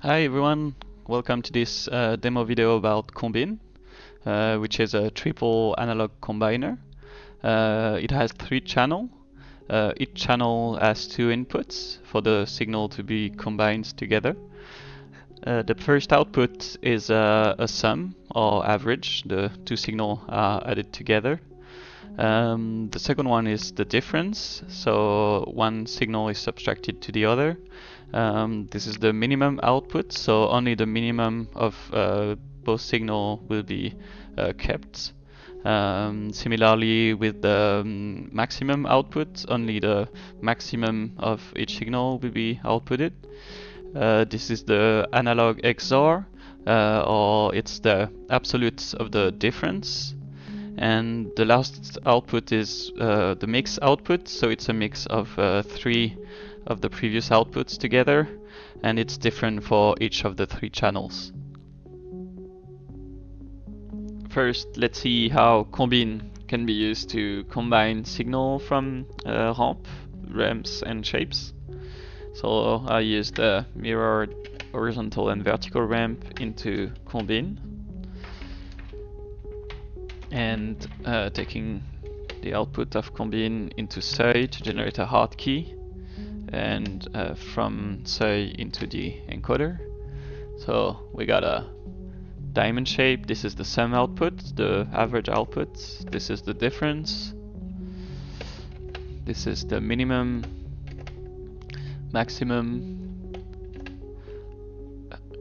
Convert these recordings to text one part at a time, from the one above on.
Hi everyone, welcome to this demo video about Combine, which is a triple analog combiner. It has 3 channels. Each channel has 2 inputs for the signal to be combined together. The first output is a sum or average. The 2 signals are added together. The second one is the difference, so one signal is subtracted to the other. This is the minimum output, so only the minimum of both signal will be kept. Similarly with the maximum output, only the maximum of each signal will be outputted. This is the analog XOR, or it's the absolute of the difference. And the last output is the mix output, so it's a mix of 3 of the previous outputs together, and it's different for each of the 3 channels. First, let's see how Combine can be used to combine signal from ramps, and shapes. So I used a mirrored horizontal and vertical ramp into Combine, and taking the output of Combine into SEI to generate a hard key, and from SEI into the encoder. So we got a diamond shape. This is the sum output, the average output. This is the difference. This is the minimum, maximum,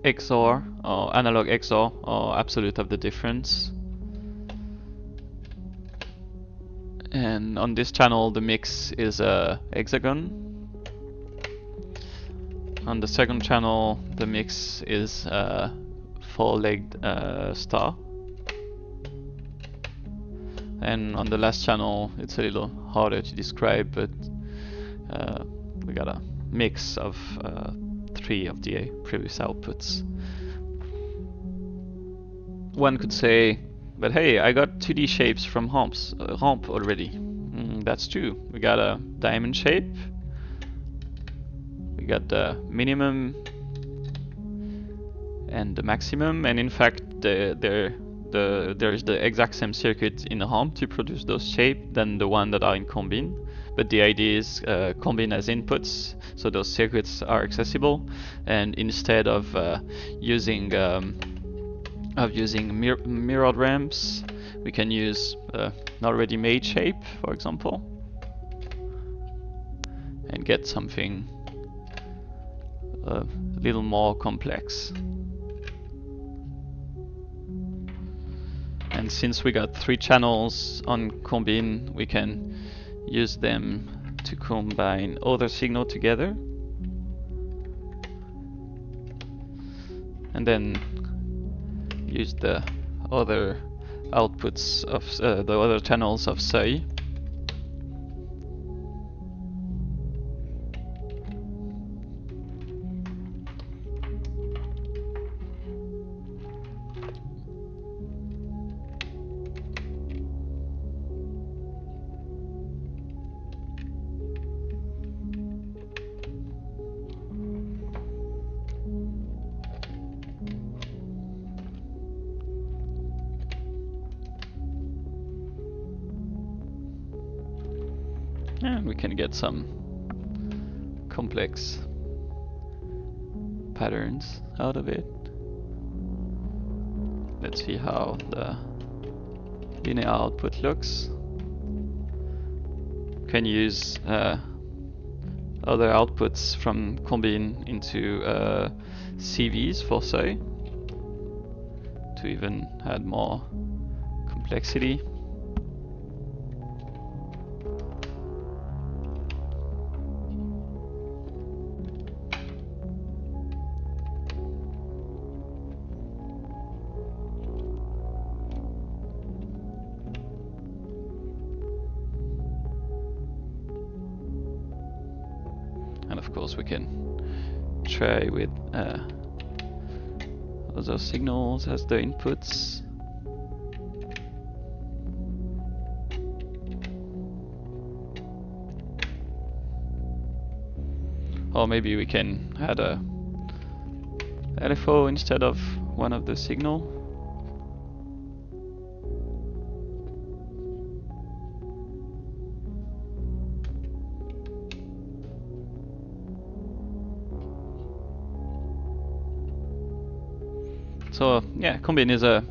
XOR or analog XOR or absolute of the difference. And on this channel the mix is a hexagon. On the second channel the mix is a 4-legged star. And on the last channel it's a little harder to describe, but we got a mix of 3 of the previous outputs. One could say, but hey, I got 2D shapes from ramp already. That's true. We got a diamond shape. We got the minimum and the maximum, and in fact there is the exact same circuit in ramp to produce those shapes than the one that are in Combine. But the idea is Combine has inputs, so those circuits are accessible, and instead of using mirrored ramps, we can use an already made shape, for example, and get something a little more complex. And since we got 3 channels on Combine, we can use them to combine other signal together, and then use the other outputs of the other channels of SEI. And we can get some complex patterns out of it. Let's see how the linear output looks. Can use other outputs from Combine into CVs for SEI to even add more complexity. And of course we can try with other signals as the inputs. Or maybe we can add LFO instead of one of the signal. So yeah, Combin is a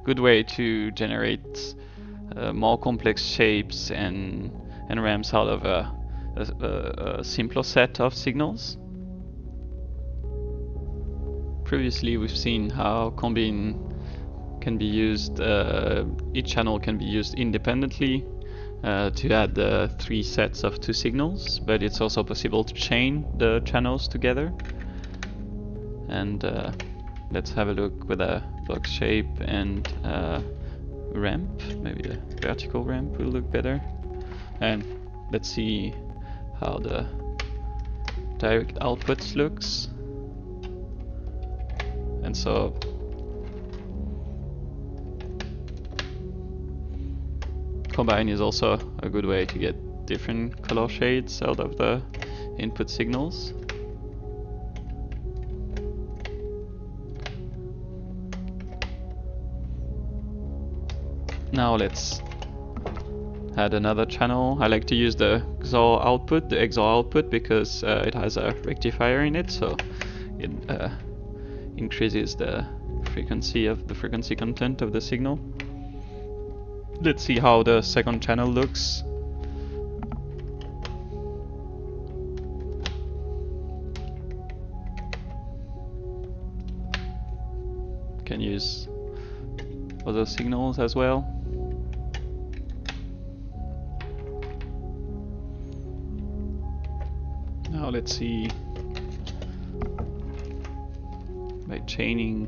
good way to generate more complex shapes and ramps out of a simpler set of signals. Previously we've seen how Combin can be used, each channel can be used independently to add 3 sets of 2 signals, but it's also possible to chain the channels together. And let's have a look with a box shape and ramp. Maybe a vertical ramp will look better. And let's see how the direct output looks. And so Combine is also a good way to get different color shades out of the input signals. Now let's add another channel. I like to use the XOR output, because it has a rectifier in it, so it increases the frequency content of the signal. Let's see how the second channel looks. Can use other signals as well. Now let's see, by chaining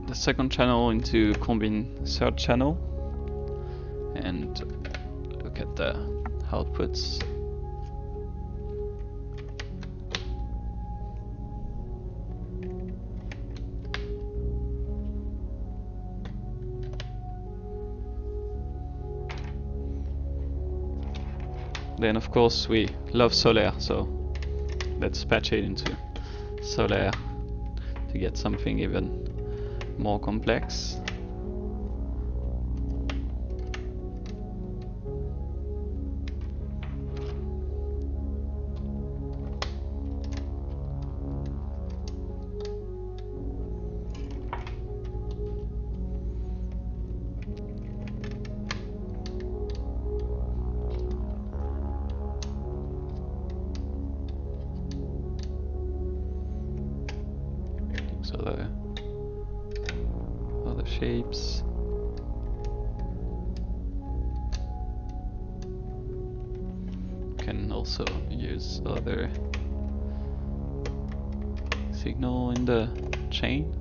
the second channel into Combin third channel and look at the outputs. Then of course we love Solaire, so let's patch it into Solaire to get something even more complex. So the other shapes. Can also use other signal in the chain.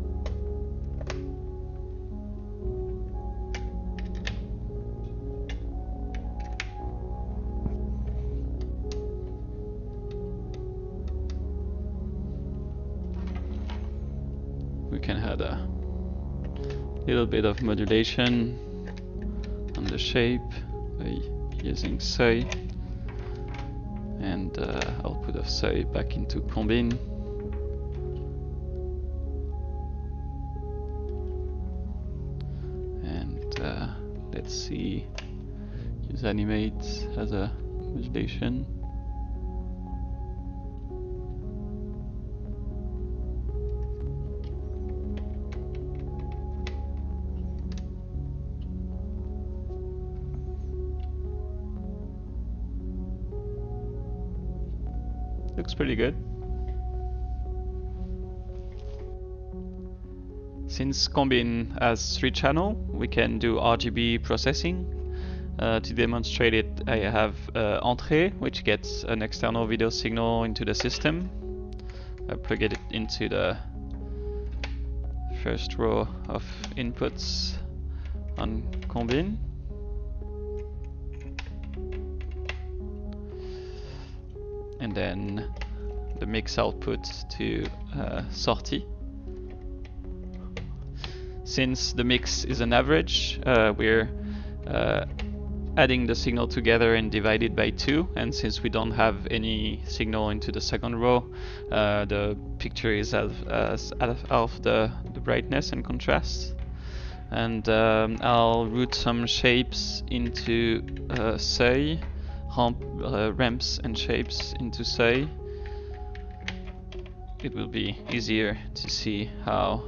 We can add a little bit of modulation on the shape by using Seuil, and output of Seuil back into Combin. And let's see, use Animate as a modulation. Looks pretty good. Since Combin has 3 channels, we can do RGB processing. To demonstrate it, I have Entrée, which gets an external video signal into the system. I plug it into the first row of inputs on Combin. And then the mix output to Sortie. Since the mix is an average, we're adding the signal together and divide it by 2, and since we don't have any signal into the second row, the picture is half the brightness and contrast. And I'll route some shapes into Seuil, ramps and shapes into Seuil. It will be easier to see how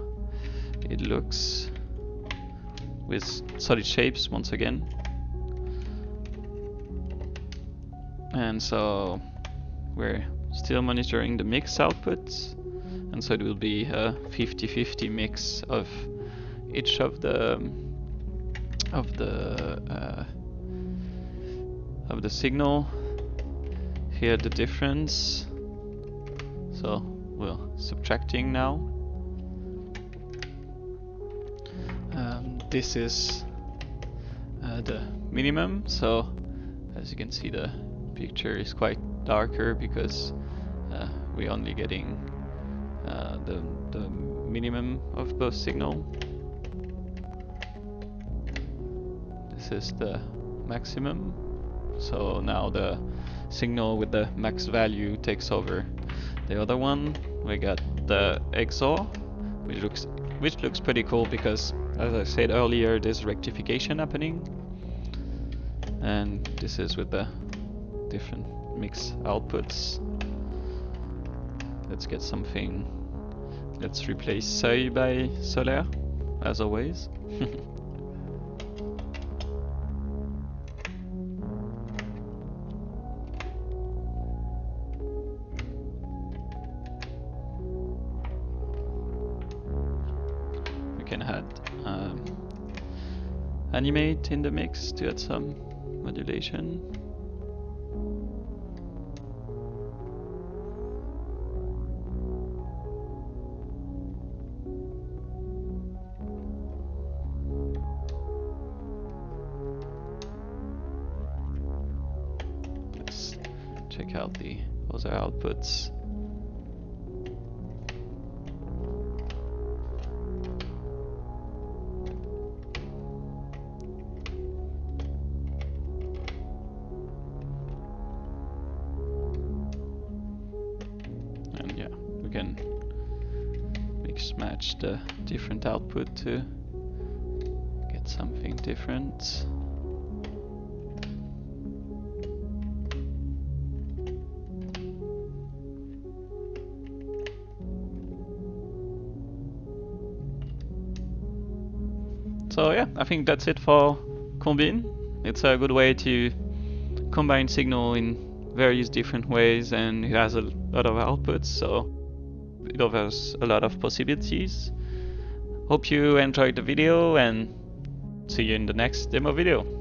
it looks with solid shapes once again. And so we're still monitoring the mix outputs, and so it will be a 50-50 mix of each of the signal. Here the difference. So we're subtracting now. This is the minimum. So as you can see, the picture is quite darker because we're only getting the minimum of both signal. This is the maximum. So now the signal with the max value takes over the other one. We got the XOR, which looks pretty cool because, as I said earlier, there's rectification happening. And this is with the different mix outputs. Let's get something. Let's replace Seuil by Solaire, as always. We can add animate in the mix to add some modulation. Let's check out the other outputs. We can mix match the different output to get something different. So yeah, I think that's it for Combine. It's a good way to combine signal in various different ways, and it has a lot of outputs, so it offers a lot of possibilities. Hope you enjoyed the video, and see you in the next demo video.